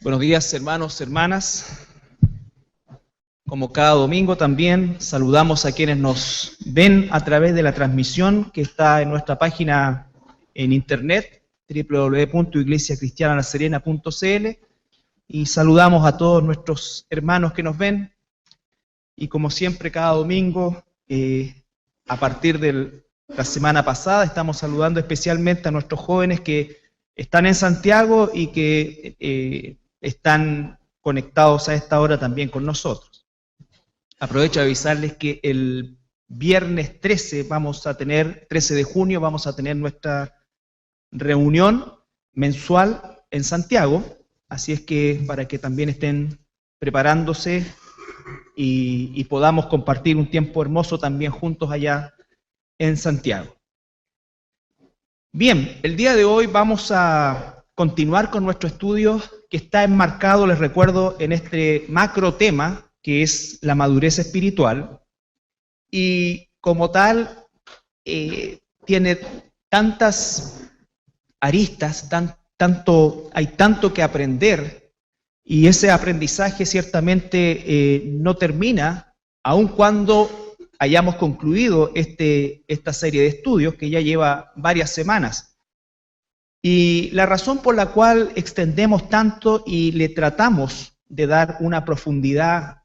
Buenos días, hermanos, hermanas. Como cada domingo también saludamos a quienes nos ven a través de la transmisión que está en nuestra página en internet, www.iglesiacristianalaserena.cl, y saludamos a todos nuestros hermanos que nos ven. Y como siempre, cada domingo, a partir de la semana pasada, estamos saludando especialmente a nuestros jóvenes que están en Santiago y que están conectados a esta hora también con nosotros. Aprovecho de avisarles que el viernes 13 de junio, vamos a tener nuestra reunión mensual en Santiago, así es que para que también estén preparándose y podamos compartir un tiempo hermoso también juntos allá en Santiago. Bien, el día de hoy vamos a continuar con nuestro estudio que está enmarcado, les recuerdo, en este macro tema que es la madurez espiritual, y como tal tiene tantas aristas, hay tanto que aprender, y ese aprendizaje ciertamente no termina, aun cuando hayamos concluido esta serie de estudios que ya lleva varias semanas. Y la razón por la cual extendemos tanto y le tratamos de dar una profundidad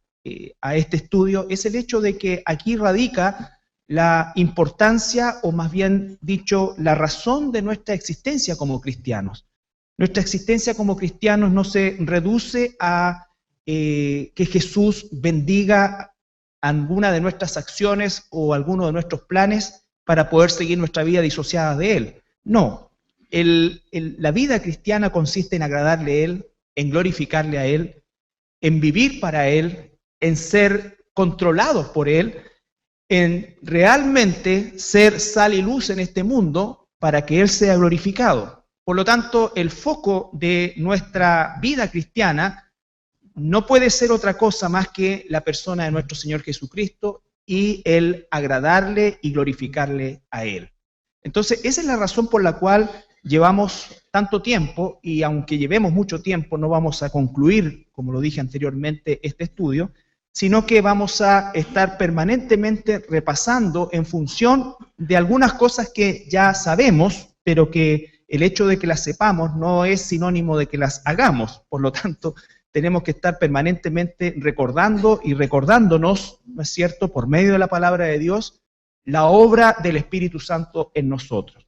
a este estudio es el hecho de que aquí radica la importancia, o más bien dicho, la razón de nuestra existencia como cristianos. Nuestra existencia como cristianos no se reduce a que Jesús bendiga alguna de nuestras acciones o alguno de nuestros planes para poder seguir nuestra vida disociada de Él. No. La vida cristiana consiste en agradarle a Él, en glorificarle a Él, en vivir para Él, en ser controlados por Él, en realmente ser sal y luz en este mundo para que Él sea glorificado. Por lo tanto, el foco de nuestra vida cristiana no puede ser otra cosa más que la persona de nuestro Señor Jesucristo y el agradarle y glorificarle a Él. Entonces, esa es la razón por la cual llevamos tanto tiempo, y aunque llevemos mucho tiempo, no vamos a concluir, como lo dije anteriormente, este estudio, sino que vamos a estar permanentemente repasando en función de algunas cosas que ya sabemos, pero que el hecho de que las sepamos no es sinónimo de que las hagamos. Por lo tanto, tenemos que estar permanentemente recordando y recordándonos, ¿no es cierto?, por medio de la palabra de Dios, la obra del Espíritu Santo en nosotros.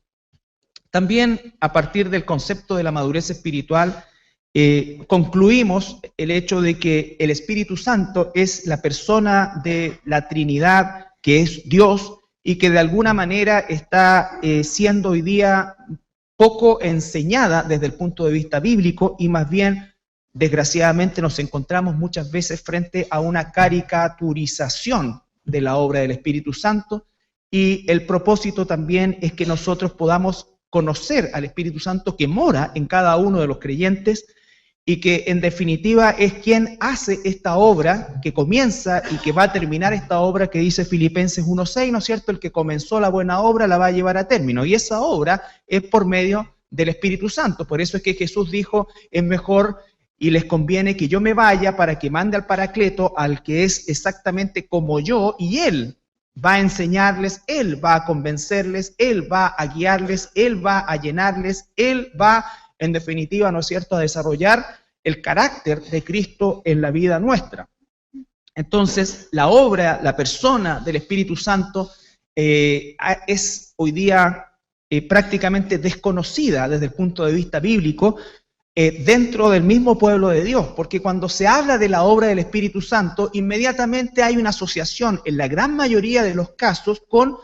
También, a partir del concepto de la madurez espiritual, concluimos el hecho de que el Espíritu Santo es la persona de la Trinidad, que es Dios, y que de alguna manera está siendo hoy día poco enseñada desde el punto de vista bíblico, y más bien, desgraciadamente, nos encontramos muchas veces frente a una caricaturización de la obra del Espíritu Santo, y el propósito también es que nosotros podamos conocer al Espíritu Santo que mora en cada uno de los creyentes y que en definitiva es quien hace esta obra que comienza y que va a terminar esta obra que dice Filipenses 1:6, ¿no es cierto? El que comenzó la buena obra la va a llevar a término, y esa obra es por medio del Espíritu Santo. Por eso es que Jesús dijo, es mejor y les conviene que yo me vaya para que mande al Paracleto, al que es exactamente como yo, y Él va a enseñarles, Él va a convencerles, Él va a guiarles, Él va a llenarles, Él va, en definitiva, ¿no es cierto?, a desarrollar el carácter de Cristo en la vida nuestra. Entonces, la obra, la persona del Espíritu Santo es hoy día prácticamente desconocida desde el punto de vista bíblico, dentro del mismo pueblo de Dios, porque cuando se habla de la obra del Espíritu Santo, inmediatamente hay una asociación, en la gran mayoría de los casos, con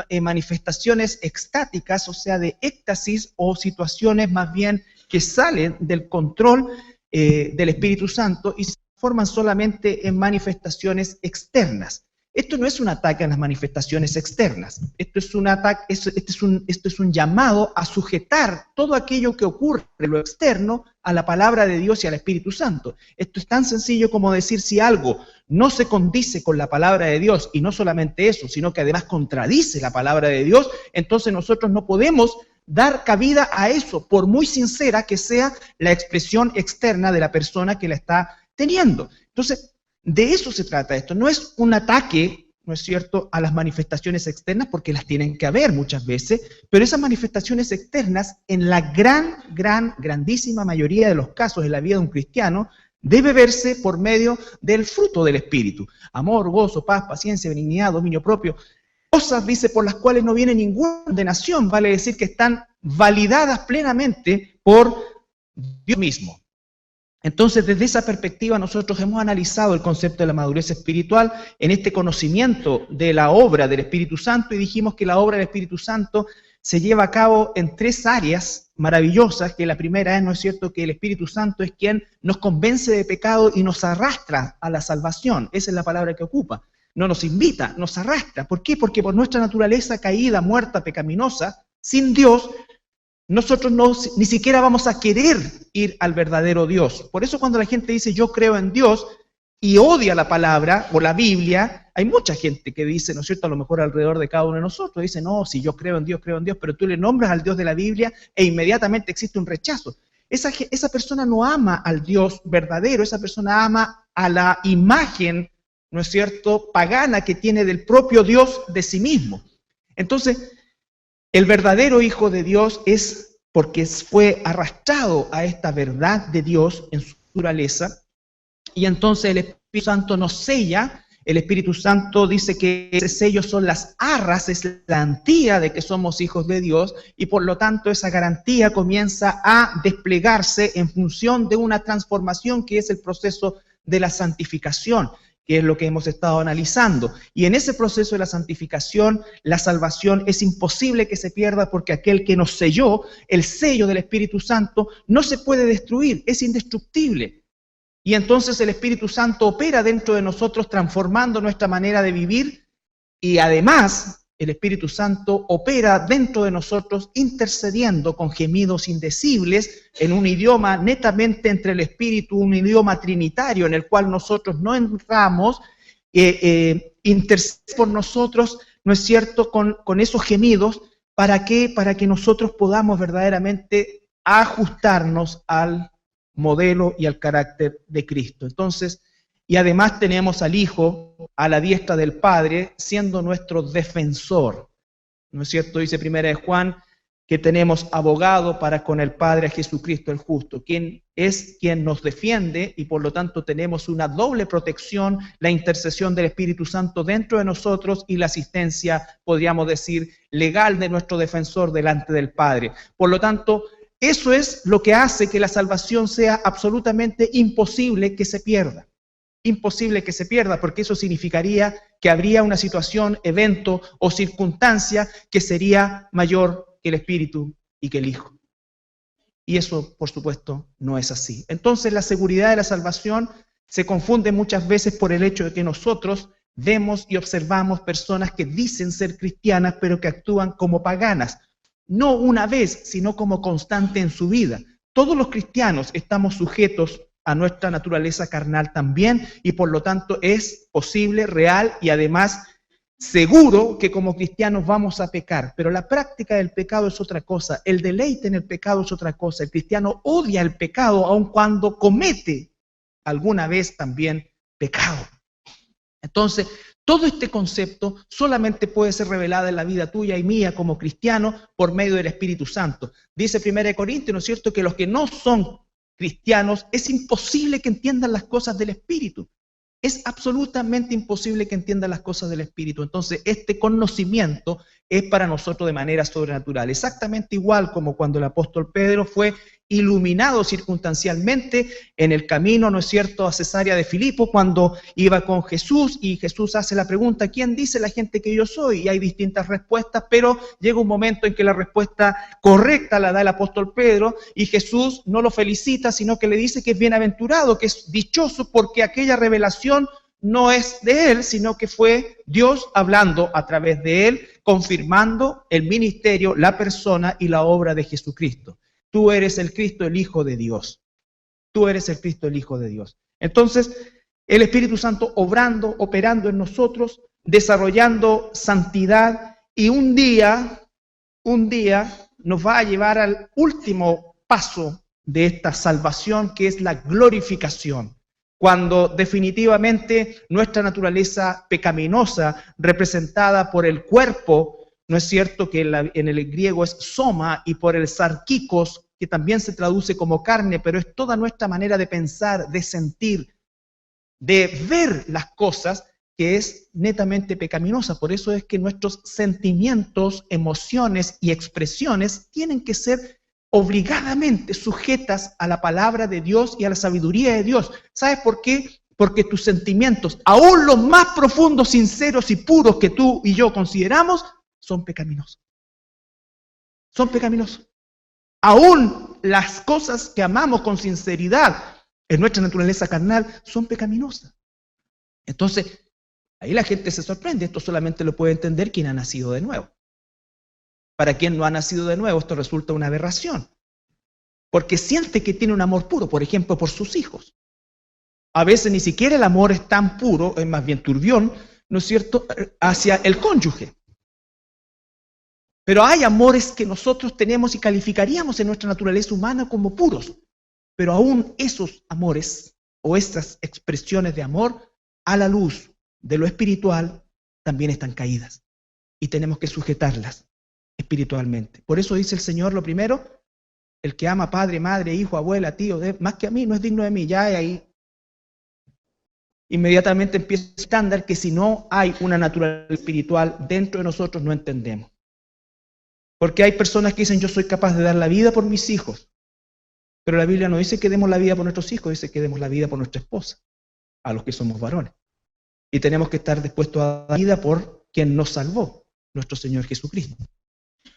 manifestaciones extáticas, o sea, de éxtasis, o situaciones más bien que salen del control del Espíritu Santo y se forman solamente en manifestaciones externas. Esto no es un ataque a las manifestaciones externas, esto es un ataque, esto es un llamado a sujetar todo aquello que ocurre en lo externo a la palabra de Dios y al Espíritu Santo. Esto es tan sencillo como decir, si algo no se condice con la palabra de Dios, y no solamente eso, sino que además contradice la palabra de Dios, entonces nosotros no podemos dar cabida a eso, por muy sincera que sea la expresión externa de la persona que la está teniendo. Entonces, de eso se trata esto. No es un ataque, ¿no es cierto?, a las manifestaciones externas, porque las tienen que haber muchas veces, pero esas manifestaciones externas, en la grandísima mayoría de los casos en la vida de un cristiano, debe verse por medio del fruto del Espíritu. Amor, gozo, paz, paciencia, benignidad, dominio propio. Cosas, dice, por las cuales no viene ninguna condenación, vale decir que están validadas plenamente por Dios mismo. Entonces, desde esa perspectiva, nosotros hemos analizado el concepto de la madurez espiritual en este conocimiento de la obra del Espíritu Santo, y dijimos que la obra del Espíritu Santo se lleva a cabo en 3 áreas maravillosas, que la primera es, ¿no es cierto?, que el Espíritu Santo es quien nos convence de pecado y nos arrastra a la salvación. Esa es la palabra que ocupa. No nos invita, nos arrastra. ¿Por qué? Porque por nuestra naturaleza caída, muerta, pecaminosa, sin Dios, nosotros ni siquiera vamos a querer ir al verdadero Dios. Por eso cuando la gente dice yo creo en Dios y odia la palabra o la Biblia, hay mucha gente que dice, ¿no es cierto?, a lo mejor alrededor de cada uno de nosotros, dice, no, si yo creo en Dios, pero tú le nombras al Dios de la Biblia e inmediatamente existe un rechazo. Esa persona no ama al Dios verdadero, esa persona ama a la imagen, ¿no es cierto?, pagana que tiene del propio Dios de sí mismo. Entonces, el verdadero Hijo de Dios es porque fue arrastrado a esta verdad de Dios en su naturaleza, y entonces el Espíritu Santo nos sella. El Espíritu Santo dice que ese sello son las arras, es la garantía de que somos hijos de Dios, y por lo tanto esa garantía comienza a desplegarse en función de una transformación que es el proceso de la santificación, que es lo que hemos estado analizando. Y en ese proceso de la santificación, la salvación es imposible que se pierda, porque aquel que nos selló, el sello del Espíritu Santo, no se puede destruir, es indestructible. Y entonces el Espíritu Santo opera dentro de nosotros, transformando nuestra manera de vivir, y además el Espíritu Santo opera dentro de nosotros, intercediendo con gemidos indecibles en un idioma netamente entre el Espíritu, un idioma trinitario en el cual nosotros no entramos, intercede por nosotros, ¿no es cierto?, con esos gemidos. ¿Para qué? Para que nosotros podamos verdaderamente ajustarnos al modelo y al carácter de Cristo. Entonces, y además tenemos al Hijo a la diestra del Padre, siendo nuestro defensor. ¿No es cierto? Dice 1 Juan que tenemos abogado para con el Padre, a Jesucristo el justo, quien nos defiende, y por lo tanto tenemos una doble protección, la intercesión del Espíritu Santo dentro de nosotros y la asistencia, podríamos decir, legal de nuestro defensor delante del Padre. Por lo tanto, eso es lo que hace que la salvación sea absolutamente imposible que se pierda. Imposible que se pierda, porque eso significaría que habría una situación, evento o circunstancia que sería mayor que el Espíritu y que el Hijo. Y eso, por supuesto, no es así. Entonces, la seguridad de la salvación se confunde muchas veces por el hecho de que nosotros vemos y observamos personas que dicen ser cristianas, pero que actúan como paganas. No una vez, sino como constante en su vida. Todos los cristianos estamos sujetos a nuestra naturaleza carnal también, y por lo tanto es posible, real y además seguro que como cristianos vamos a pecar. Pero la práctica del pecado es otra cosa, el deleite en el pecado es otra cosa. El cristiano odia el pecado aun cuando comete alguna vez también pecado. Entonces, todo este concepto solamente puede ser revelado en la vida tuya y mía como cristiano por medio del Espíritu Santo. Dice 1 Corintios, ¿no es cierto?, que los que no son cristianos es imposible que entiendan las cosas del Espíritu. Es absolutamente imposible que entiendan las cosas del Espíritu. Entonces, este conocimiento es para nosotros de manera sobrenatural. Exactamente igual como cuando el apóstol Pedro fue iluminado circunstancialmente en el camino, ¿no es cierto?, a Cesarea de Filipo, cuando iba con Jesús, y Jesús hace la pregunta, ¿quién dice la gente que yo soy? Y hay distintas respuestas, pero llega un momento en que la respuesta correcta la da el apóstol Pedro, y Jesús no lo felicita, sino que le dice que es bienaventurado, que es dichoso, porque aquella revelación no es de él, sino que fue Dios hablando a través de él, confirmando el ministerio, la persona y la obra de Jesucristo. Tú eres el Cristo, el Hijo de Dios. Tú eres el Cristo, el Hijo de Dios. Entonces, el Espíritu Santo obrando, operando en nosotros, desarrollando santidad, y un día, nos va a llevar al último paso de esta salvación, que es la glorificación. Cuando definitivamente nuestra naturaleza pecaminosa, representada por el cuerpo, ¿no es cierto?, que en el griego es soma, y por el sarkikos, que también se traduce como carne, pero es toda nuestra manera de pensar, de sentir, de ver las cosas, que es netamente pecaminosa. Por eso es que nuestros sentimientos, emociones y expresiones tienen que ser obligadamente sujetas a la palabra de Dios y a la sabiduría de Dios. ¿Sabes por qué? Porque tus sentimientos, aún los más profundos, sinceros y puros que tú y yo consideramos, son pecaminosos. Son pecaminosos. Aún las cosas que amamos con sinceridad en nuestra naturaleza carnal son pecaminosas. Entonces, ahí la gente se sorprende. Esto solamente lo puede entender quien ha nacido de nuevo. Para quien no ha nacido de nuevo, esto resulta una aberración. Porque siente que tiene un amor puro, por ejemplo, por sus hijos. A veces ni siquiera el amor es tan puro, es más bien turbión, ¿no es cierto?, hacia el cónyuge. Pero hay amores que nosotros tenemos y calificaríamos en nuestra naturaleza humana como puros. Pero aún esos amores o estas expresiones de amor, a la luz de lo espiritual, también están caídas. Y tenemos que sujetarlas espiritualmente. Por eso dice el Señor, lo primero, el que ama padre, madre, hijo, abuela, tío, más que a mí, no es digno de mí. Ya hay ahí. Inmediatamente empieza el estándar que si no hay una naturaleza espiritual dentro de nosotros, no entendemos. Porque hay personas que dicen, yo soy capaz de dar la vida por mis hijos. Pero la Biblia no dice que demos la vida por nuestros hijos, dice que demos la vida por nuestra esposa, a los que somos varones. Y tenemos que estar dispuestos a dar la vida por quien nos salvó, nuestro Señor Jesucristo.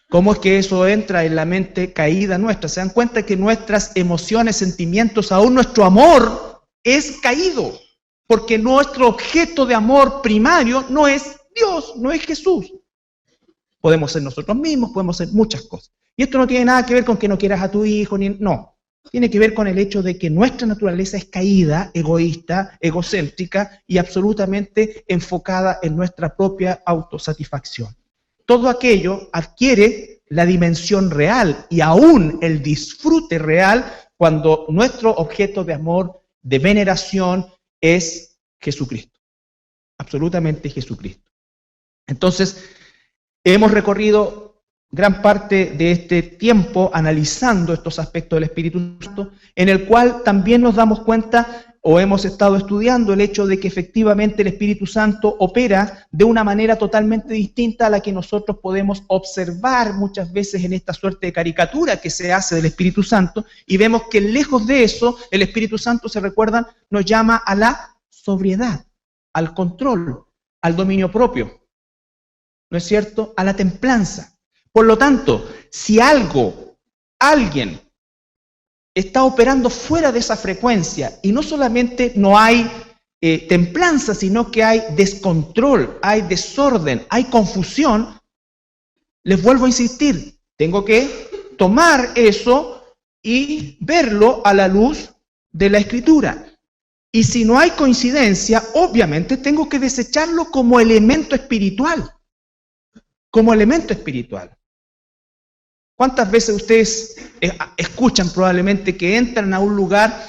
¿Cómo es que eso entra en la mente caída nuestra? ¿Se dan cuenta que nuestras emociones, sentimientos, aún nuestro amor es caído? Porque nuestro objeto de amor primario no es Dios, no es Jesús. Podemos ser nosotros mismos, podemos ser muchas cosas. Y esto no tiene nada que ver con que no quieras a tu hijo, no. Tiene que ver con el hecho de que nuestra naturaleza es caída, egoísta, egocéntrica y absolutamente enfocada en nuestra propia autosatisfacción. Todo aquello adquiere la dimensión real y aún el disfrute real cuando nuestro objeto de amor, de veneración, es Jesucristo. Absolutamente Jesucristo. Entonces, hemos recorrido gran parte de este tiempo analizando estos aspectos del Espíritu Santo, en el cual también nos damos cuenta o hemos estado estudiando el hecho de que efectivamente el Espíritu Santo opera de una manera totalmente distinta a la que nosotros podemos observar muchas veces en esta suerte de caricatura que se hace del Espíritu Santo, y vemos que lejos de eso, el Espíritu Santo, se recuerdan, nos llama a la sobriedad, al control, al dominio propio, ¿no es cierto?, a la templanza. Por lo tanto, si alguien está operando fuera de esa frecuencia, y no solamente no hay templanza, sino que hay descontrol, hay desorden, hay confusión, les vuelvo a insistir, tengo que tomar eso y verlo a la luz de la Escritura. Y si no hay coincidencia, obviamente tengo que desecharlo como elemento espiritual. Como elemento espiritual. ¿Cuántas veces ustedes escuchan probablemente que entran a un lugar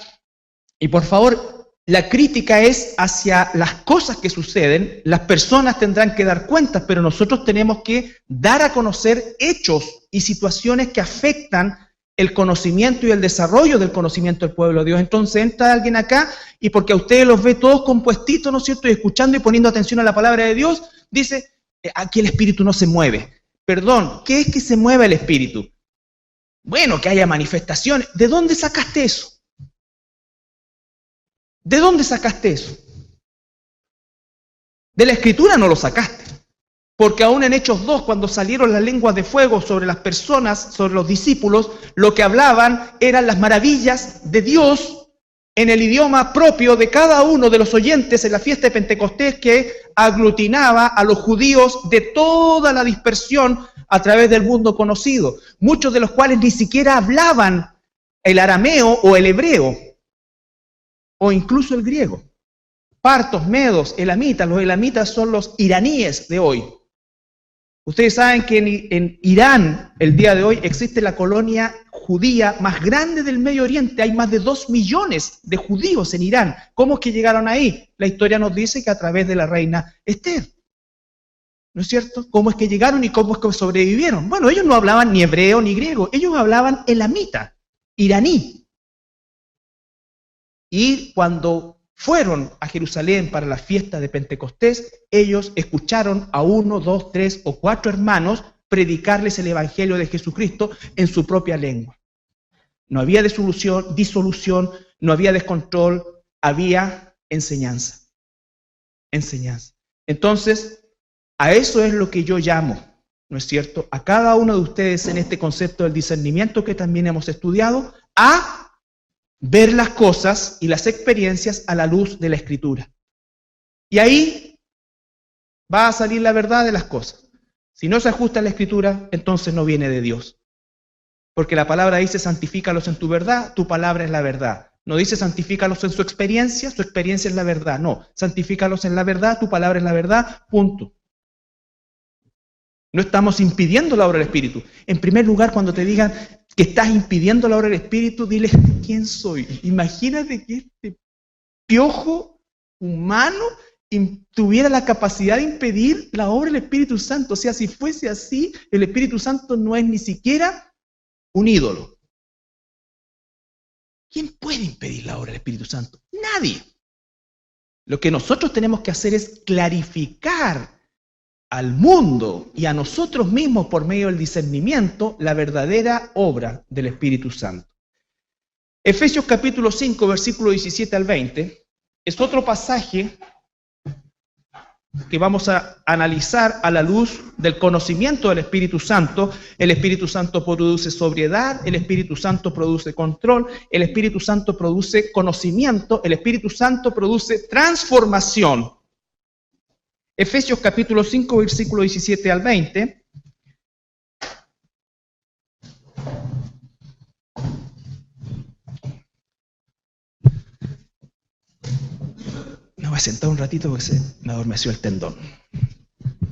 y por favor la crítica es hacia las cosas que suceden? Las personas tendrán que dar cuentas, pero nosotros tenemos que dar a conocer hechos y situaciones que afectan el conocimiento y el desarrollo del conocimiento del pueblo de Dios. Entonces entra alguien acá y porque a ustedes los ve todos compuestitos, ¿no es cierto?, y escuchando y poniendo atención a la palabra de Dios, dice, aquí el Espíritu no se mueve. Perdón, ¿qué es que se mueva el Espíritu? Bueno, que haya manifestaciones. ¿De dónde sacaste eso? ¿De dónde sacaste eso? De la Escritura no lo sacaste. Porque aún en Hechos 2, cuando salieron las lenguas de fuego sobre las personas, sobre los discípulos, lo que hablaban eran las maravillas de Dios en el idioma propio de cada uno de los oyentes en la fiesta de Pentecostés, que aglutinaba a los judíos de toda la dispersión a través del mundo conocido, muchos de los cuales ni siquiera hablaban el arameo o el hebreo, o incluso el griego. Partos, medos, elamitas, los elamitas son los iraníes de hoy. Ustedes saben que en Irán, el día de hoy, existe la colonia judía más grande del Medio Oriente. Hay más de 2 millones de judíos en Irán. ¿Cómo es que llegaron ahí? La historia nos dice que a través de la reina Esther. ¿No es cierto? ¿Cómo es que llegaron y cómo es que sobrevivieron? Bueno, ellos no hablaban ni hebreo ni griego. Ellos hablaban elamita, iraní. Y cuando fueron a Jerusalén para la fiesta de Pentecostés, ellos escucharon a 1, 2, 3 o 4 hermanos predicarles el Evangelio de Jesucristo en su propia lengua. No había disolución, no había descontrol, había enseñanza. Enseñanza. Entonces, a eso es lo que yo llamo, ¿no es cierto?, a cada uno de ustedes en este concepto del discernimiento que también hemos estudiado, a ver las cosas y las experiencias a la luz de la Escritura. Y ahí va a salir la verdad de las cosas. Si no se ajusta a la Escritura, entonces no viene de Dios. Porque la palabra dice, santifícalos en tu verdad, tu palabra es la verdad. No dice, santifícalos en su experiencia es la verdad. No, santifícalos en la verdad, tu palabra es la verdad, punto. No estamos impidiendo la obra del Espíritu. En primer lugar, cuando te digan que estás impidiendo la obra del Espíritu, dile, ¿quién soy? Imagínate que este piojo humano tuviera la capacidad de impedir la obra del Espíritu Santo. O sea, si fuese así, el Espíritu Santo no es ni siquiera un ídolo. ¿Quién puede impedir la obra del Espíritu Santo? Nadie. Lo que nosotros tenemos que hacer es clarificar al mundo y a nosotros mismos por medio del discernimiento la verdadera obra del Espíritu Santo. Efesios capítulo 5, versículo 17 al 20, es otro pasaje que vamos a analizar a la luz del conocimiento del Espíritu Santo. El Espíritu Santo produce sobriedad, el Espíritu Santo produce control, el Espíritu Santo produce conocimiento, el Espíritu Santo produce transformación. Efesios capítulo 5, versículo 17 al 20. Me voy a sentar un ratito porque se me adormeció el tendón,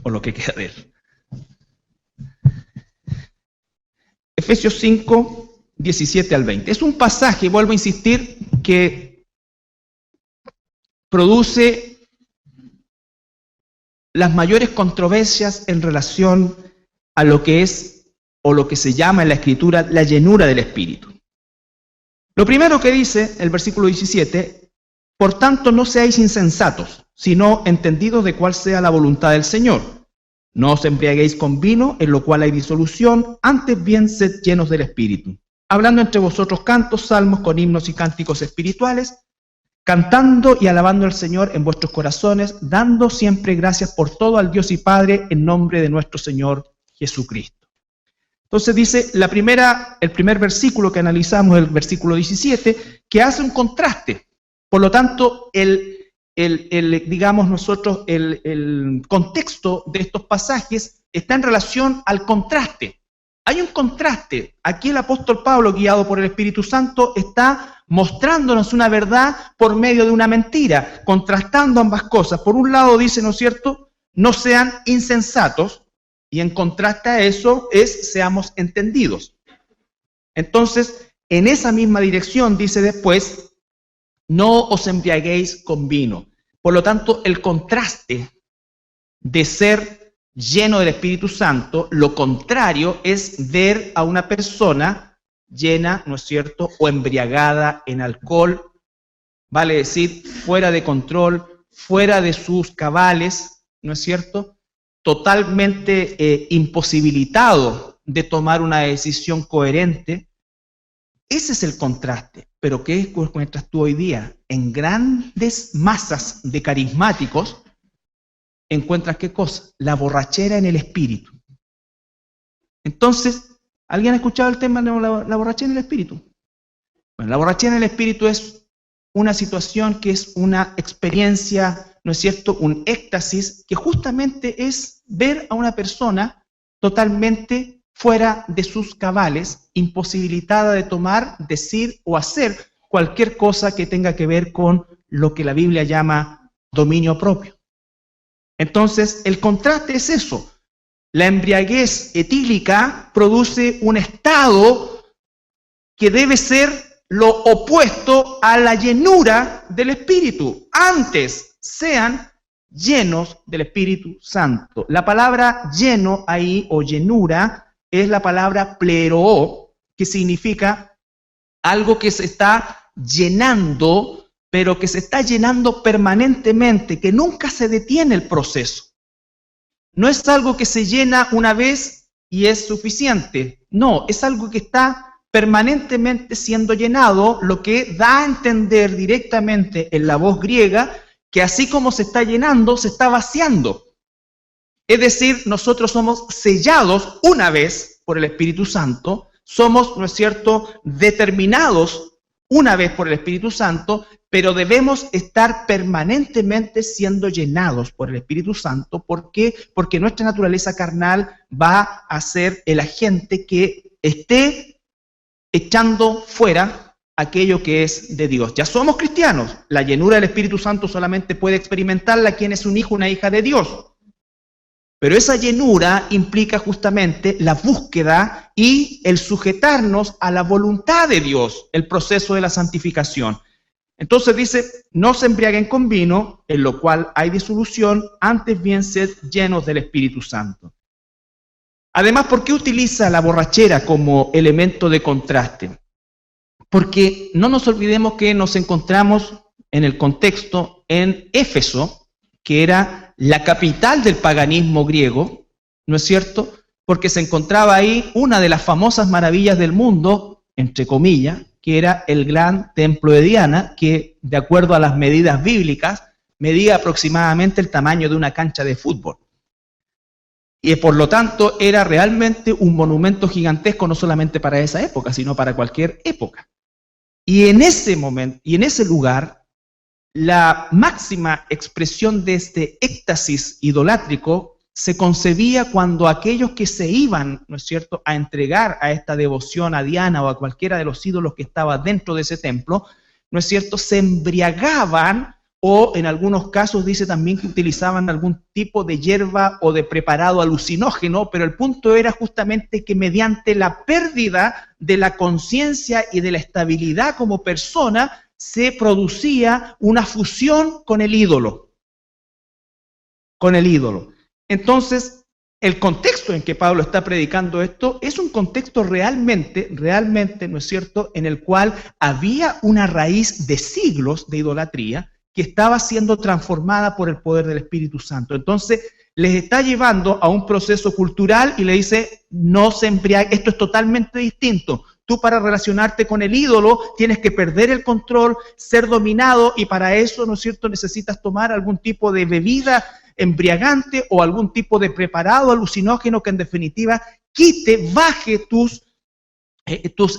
o lo que queda de él. Efesios 5, 17 al 20. Es un pasaje, vuelvo a insistir, que produce las mayores controversias en relación a lo que es, o lo que se llama en la Escritura, la llenura del Espíritu. Lo primero que dice el versículo 17, por tanto no seáis insensatos, sino entendidos de cuál sea la voluntad del Señor. No os embriaguéis con vino, en lo cual hay disolución, antes bien sed llenos del Espíritu, hablando entre vosotros cantos, salmos, con himnos y cánticos espirituales, cantando y alabando al Señor en vuestros corazones, dando siempre gracias por todo al Dios y Padre en nombre de nuestro Señor Jesucristo. Entonces dice el primer versículo que analizamos, el versículo 17, que hace un contraste. Por lo tanto, digamos nosotros, el contexto de estos pasajes está en relación al contraste. Hay un contraste. Aquí el apóstol Pablo, guiado por el Espíritu Santo, está mostrándonos una verdad por medio de una mentira, contrastando ambas cosas. Por un lado dice, ¿no es cierto?, no sean insensatos, y en contraste a eso es, seamos entendidos. Entonces, en esa misma dirección dice después, no os embriaguéis con vino. Por lo tanto, el contraste de ser lleno del Espíritu Santo, lo contrario es ver a una persona llena, ¿no es cierto?, o embriagada en alcohol, vale decir, fuera de control, fuera de sus cabales, ¿no es cierto?, totalmente imposibilitado de tomar una decisión coherente. Ese es el contraste. Pero ¿qué encuentras tú hoy día? En grandes masas de carismáticos, encuentras ¿qué cosa? La borrachera en el espíritu. Entonces, ¿alguien ha escuchado el tema de la borrachera en el espíritu? Bueno, la borrachera en el espíritu es una situación que es una experiencia, ¿no es cierto?, un éxtasis, que justamente es ver a una persona totalmente fuera de sus cabales, imposibilitada de tomar, decir o hacer cualquier cosa que tenga que ver con lo que la Biblia llama dominio propio. Entonces, el contraste es eso. La embriaguez etílica produce un estado que debe ser lo opuesto a la llenura del Espíritu. Antes sean llenos del Espíritu Santo. La palabra lleno ahí, o llenura, es la palabra pleroo, que significa algo que se está llenando, pero que se está llenando permanentemente, que nunca se detiene el proceso. No es algo que se llena una vez y es suficiente. No, es algo que está permanentemente siendo llenado, lo que da a entender directamente en la voz griega que así como se está llenando, se está vaciando. Es decir, nosotros somos sellados una vez por el Espíritu Santo, somos, ¿no es cierto?, determinados una vez por el Espíritu Santo, pero debemos estar permanentemente siendo llenados por el Espíritu Santo. ¿Por qué? Porque nuestra naturaleza carnal va a ser el agente que esté echando fuera aquello que es de Dios. Ya somos cristianos. La llenura del Espíritu Santo solamente puede experimentarla quien es un hijo, una hija de Dios. Pero esa llenura implica justamente la búsqueda y el sujetarnos a la voluntad de Dios, el proceso de la santificación. Entonces dice, no se embriaguen con vino, en lo cual hay disolución, antes bien sed llenos del Espíritu Santo. Además, ¿por qué utiliza la borrachera como elemento de contraste? Porque no nos olvidemos que nos encontramos en el contexto en Éfeso, que era la capital del paganismo griego, ¿no es cierto? Porque se encontraba ahí una de las famosas maravillas del mundo, entre comillas, que era el gran templo de Diana, que de acuerdo a las medidas bíblicas, medía aproximadamente el tamaño de una cancha de fútbol. Y por lo tanto era realmente un monumento gigantesco, no solamente para esa época, sino para cualquier época. Y en ese momento, y en ese lugar, la máxima expresión de este éxtasis idolátrico se concebía cuando aquellos que se iban, ¿no es cierto?, a entregar a esta devoción a Diana o a cualquiera de los ídolos que estaba dentro de ese templo, ¿no es cierto?, se embriagaban o en algunos casos dice también que utilizaban algún tipo de hierba o de preparado alucinógeno, pero el punto era justamente que mediante la pérdida de la conciencia y de la estabilidad como persona, se producía una fusión con el ídolo. Con el ídolo. Entonces, el contexto en que Pablo está predicando esto es un contexto realmente, ¿no es cierto?, en el cual había una raíz de siglos de idolatría que estaba siendo transformada por el poder del Espíritu Santo. Entonces, les está llevando a un proceso cultural y le dice, no se embriaguen, esto es totalmente distinto. Tú para relacionarte con el ídolo tienes que perder el control, ser dominado, y para eso, ¿no es cierto?, necesitas tomar algún tipo de bebida embriagante o algún tipo de preparado alucinógeno que en definitiva baje tus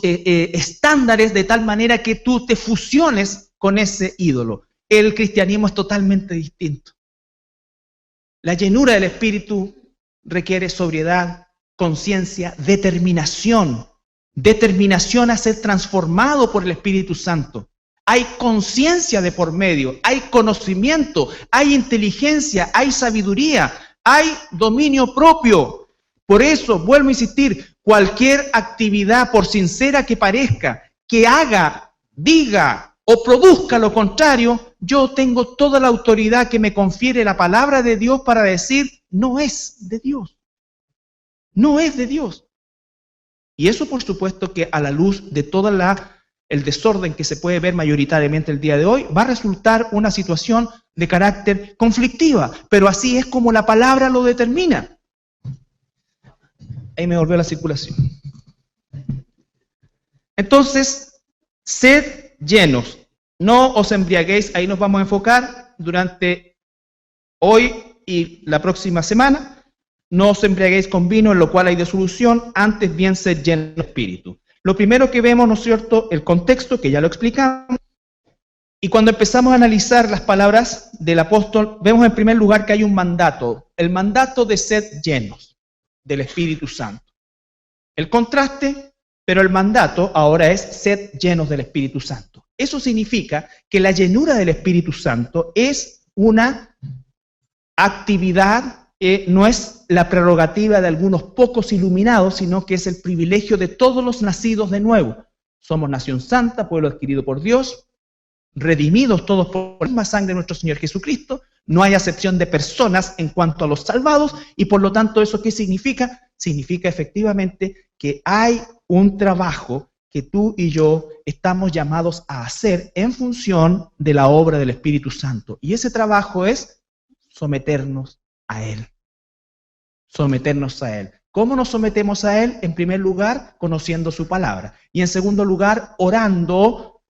estándares de tal manera que tú te fusiones con ese ídolo. El cristianismo es totalmente distinto. La llenura del Espíritu requiere sobriedad, conciencia, determinación a ser transformado por el Espíritu Santo. Hay conciencia de por medio, hay conocimiento, hay inteligencia, hay sabiduría, hay dominio propio. Por eso, vuelvo a insistir, cualquier actividad, por sincera que parezca, que haga, diga o produzca lo contrario, yo tengo toda la autoridad que me confiere la palabra de Dios para decir, no es de Dios. No es de Dios. Y eso, por supuesto, que a la luz de todo el desorden que se puede ver mayoritariamente el día de hoy, va a resultar una situación de carácter conflictiva. Pero así es como la palabra lo determina. Ahí me volvió la circulación. Entonces, sed llenos. No os embriaguéis, ahí nos vamos a enfocar durante hoy y la próxima semana. No os embriaguéis con vino, en lo cual hay disolución, antes bien sed llenos de espíritu. Lo primero que vemos, ¿no es cierto?, el contexto, que ya lo explicamos, y cuando empezamos a analizar las palabras del apóstol, vemos en primer lugar que hay un mandato, el mandato de sed llenos del Espíritu Santo. El contraste, pero el mandato ahora es sed llenos del Espíritu Santo. Eso significa que la llenura del Espíritu Santo es una actividad no es la prerrogativa de algunos pocos iluminados, sino que es el privilegio de todos los nacidos de nuevo. Somos nación santa, pueblo adquirido por Dios, redimidos todos por la misma sangre de nuestro Señor Jesucristo. No hay acepción de personas en cuanto a los salvados, y por lo tanto, ¿eso qué significa? Significa efectivamente que hay un trabajo que tú y yo estamos llamados a hacer en función de la obra del Espíritu Santo. Y ese trabajo es someternos a Él. Someternos a Él. ¿Cómo nos sometemos a Él? En primer lugar, conociendo su palabra. Y en segundo lugar, orando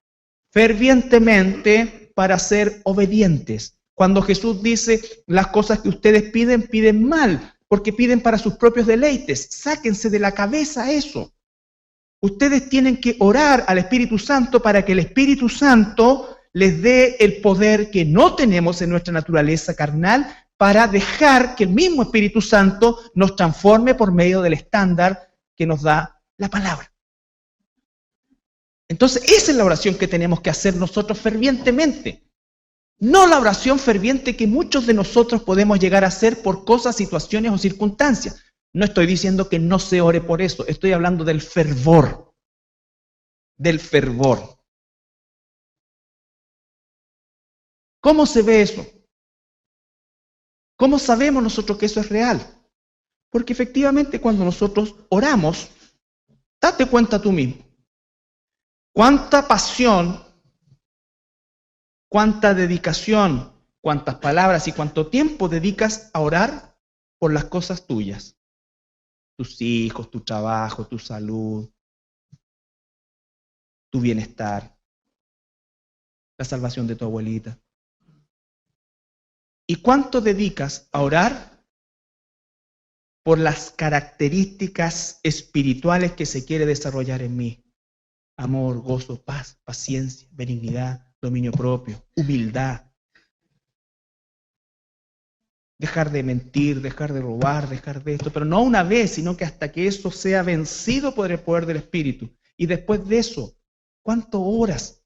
fervientemente para ser obedientes. Cuando Jesús dice, las cosas que ustedes piden, piden mal, porque piden para sus propios deleites. Sáquense de la cabeza eso. Ustedes tienen que orar al Espíritu Santo para que el Espíritu Santo les dé el poder que no tenemos en nuestra naturaleza carnal, para dejar que el mismo Espíritu Santo nos transforme por medio del estándar que nos da la palabra. Entonces, esa es la oración que tenemos que hacer nosotros fervientemente. No la oración ferviente que muchos de nosotros podemos llegar a hacer por cosas, situaciones o circunstancias. No estoy diciendo que no se ore por eso, estoy hablando del fervor. Del fervor. ¿Cómo se ve eso? ¿Cómo sabemos nosotros que eso es real? Porque efectivamente cuando nosotros oramos, date cuenta tú mismo, cuánta pasión, cuánta dedicación, cuántas palabras y cuánto tiempo dedicas a orar por las cosas tuyas. Tus hijos, tu trabajo, tu salud, tu bienestar, la salvación de tu abuelita. ¿Y cuánto dedicas a orar por las características espirituales que se quiere desarrollar en mí? Amor, gozo, paz, paciencia, benignidad, dominio propio, humildad. Dejar de mentir, dejar de robar, dejar de esto, pero no una vez, sino que hasta que eso sea vencido por el poder del Espíritu. Y después de eso, ¿cuánto oras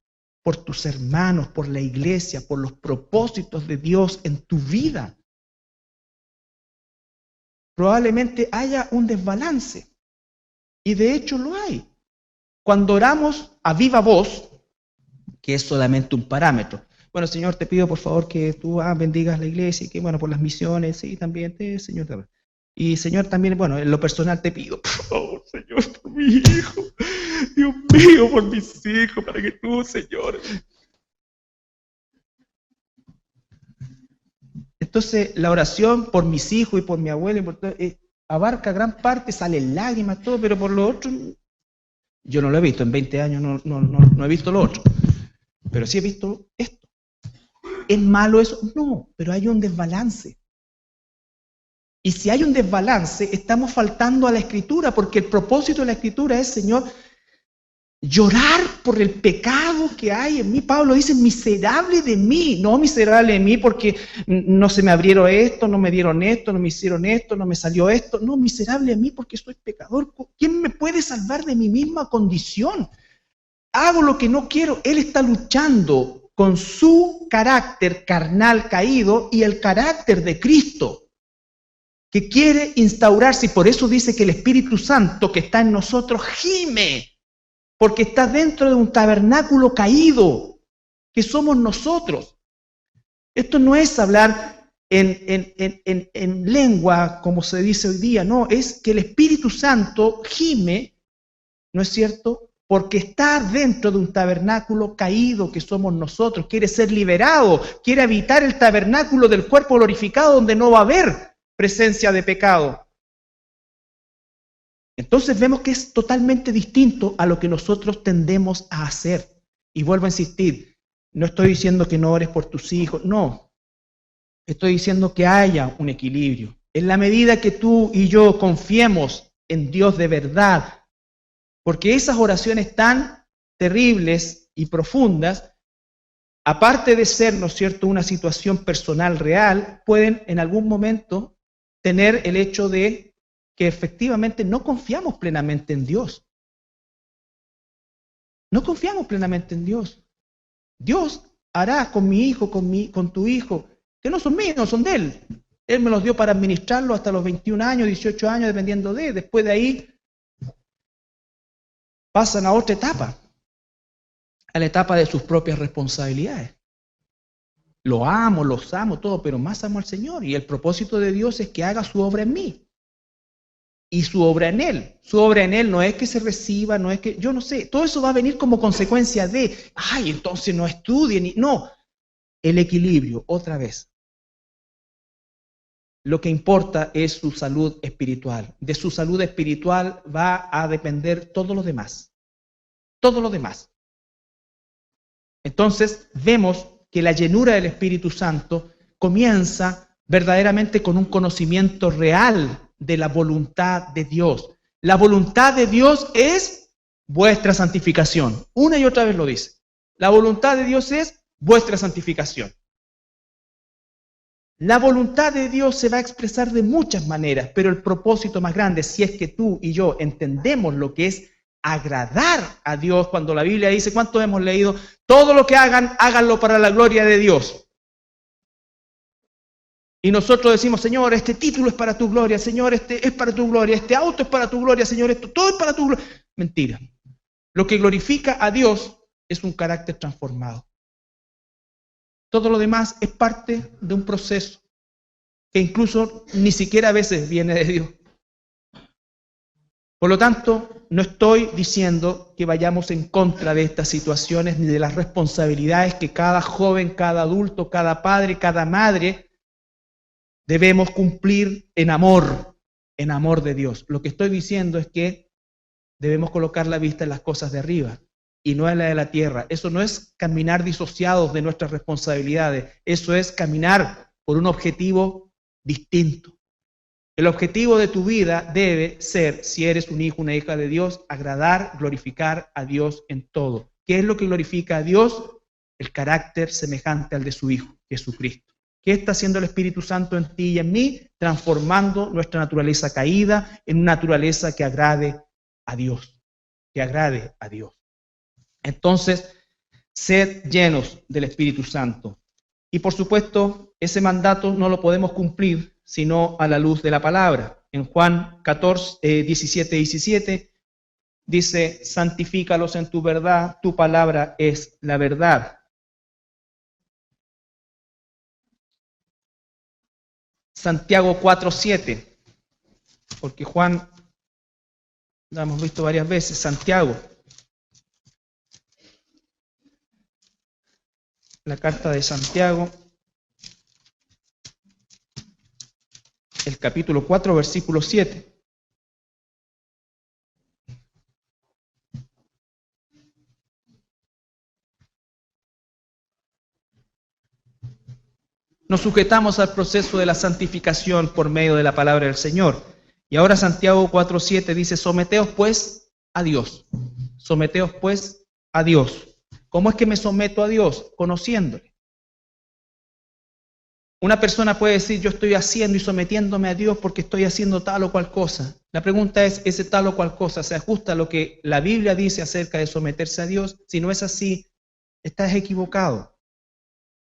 por tus hermanos, por la iglesia, por los propósitos de Dios en tu vida? Probablemente haya un desbalance. Y de hecho lo hay. Cuando oramos a viva voz, que es solamente un parámetro. Bueno, Señor, te pido por favor que tú bendigas la iglesia y que, bueno, por las misiones, sí, también, Señor. Y Señor, también, bueno, en lo personal te pido, por favor, Señor, por mi hijo, Dios mío, por mis hijos, para que tú, Señor. Entonces, la oración por mis hijos y por mi abuelo, y por todo, abarca gran parte, salen lágrimas, todo, pero por lo otro, yo no lo he visto, en 20 años no he visto lo otro, pero sí he visto esto. ¿Es malo eso? No, pero hay un desbalance. Y si hay un desbalance, estamos faltando a la Escritura, porque el propósito de la Escritura es, Señor, llorar por el pecado que hay en mí. Pablo dice, miserable de mí, no miserable de mí porque no se me abrieron esto, no me dieron esto, no me hicieron esto, no me salió esto. No, miserable de mí porque soy pecador. ¿Quién me puede salvar de mi misma condición? Hago lo que no quiero. Él está luchando con su carácter carnal caído y el carácter de Cristo, que quiere instaurarse, y por eso dice que el Espíritu Santo que está en nosotros gime, porque está dentro de un tabernáculo caído, que somos nosotros. Esto no es hablar en lengua, como se dice hoy día, no, es que el Espíritu Santo gime, ¿no es cierto?, porque está dentro de un tabernáculo caído que somos nosotros, quiere ser liberado, quiere habitar el tabernáculo del cuerpo glorificado donde no va a haber presencia de pecado. Entonces vemos que es totalmente distinto a lo que nosotros tendemos a hacer. Y vuelvo a insistir, no estoy diciendo que no ores por tus hijos, no. Estoy diciendo que haya un equilibrio. En la medida que tú y yo confiemos en Dios de verdad, porque esas oraciones tan terribles y profundas, aparte de ser, ¿no es cierto?, una situación personal real, pueden en algún momento tener el hecho de que efectivamente no confiamos plenamente en Dios. No confiamos plenamente en Dios. Dios hará con mi hijo, con tu hijo, que no son míos, son de Él. Él me los dio para administrarlo hasta los 21 años, 18 años, dependiendo de. Después de ahí pasan a otra etapa, a la etapa de sus propias responsabilidades. Los amo, todo, pero más amo al Señor. Y el propósito de Dios es que haga su obra en mí. Y su obra en Él. Su obra en Él no es que se reciba, no es que, yo no sé, todo eso va a venir como consecuencia de, ay, entonces no estudien. No, el equilibrio, otra vez. Lo que importa es su salud espiritual. De su salud espiritual va a depender todo lo demás. Todo lo demás. Entonces, vemos que la llenura del Espíritu Santo comienza verdaderamente con un conocimiento real de la voluntad de Dios. La voluntad de Dios es vuestra santificación. Una y otra vez lo dice. La voluntad de Dios es vuestra santificación. La voluntad de Dios se va a expresar de muchas maneras, pero el propósito más grande, si es que tú y yo entendemos lo que es agradar a Dios, cuando la Biblia dice, ¿cuántos hemos leído? Todo lo que hagan, háganlo para la gloria de Dios. Y nosotros decimos, Señor, este título es para tu gloria, Señor, este es para tu gloria, este auto es para tu gloria, Señor, esto todo es para tu gloria. Mentira. Lo que glorifica a Dios es un carácter transformado. Todo lo demás es parte de un proceso que incluso ni siquiera a veces viene de Dios. Por lo tanto, no estoy diciendo que vayamos en contra de estas situaciones ni de las responsabilidades que cada joven, cada adulto, cada padre, cada madre debemos cumplir en amor de Dios. Lo que estoy diciendo es que debemos colocar la vista en las cosas de arriba y no en la de la tierra. Eso no es caminar disociados de nuestras responsabilidades, eso es caminar por un objetivo distinto. El objetivo de tu vida debe ser, si eres un hijo, una hija de Dios, agradar, glorificar a Dios en todo. ¿Qué es lo que glorifica a Dios? El carácter semejante al de su Hijo, Jesucristo. ¿Qué está haciendo el Espíritu Santo en ti y en mí? Transformando nuestra naturaleza caída en una naturaleza que agrade a Dios. Que agrade a Dios. Entonces, sed llenos del Espíritu Santo. Y por supuesto, ese mandato no lo podemos cumplir sino a la luz de la palabra. En Juan 17 dice, santifícalos en tu verdad, tu palabra es la verdad. Santiago 4:7, porque Juan, lo hemos visto varias veces, Santiago. La carta de Santiago, el capítulo 4, versículo 7. Nos sujetamos al proceso de la santificación por medio de la palabra del Señor. Y ahora Santiago 4:7 dice, someteos pues a Dios. Someteos pues a Dios. ¿Cómo es que me someto a Dios? Conociéndole. Una persona puede decir, yo estoy haciendo y sometiéndome a Dios porque estoy haciendo tal o cual cosa. La pregunta es, ¿ese tal o cual cosa se ajusta a lo que la Biblia dice acerca de someterse a Dios? Si no es así, estás equivocado.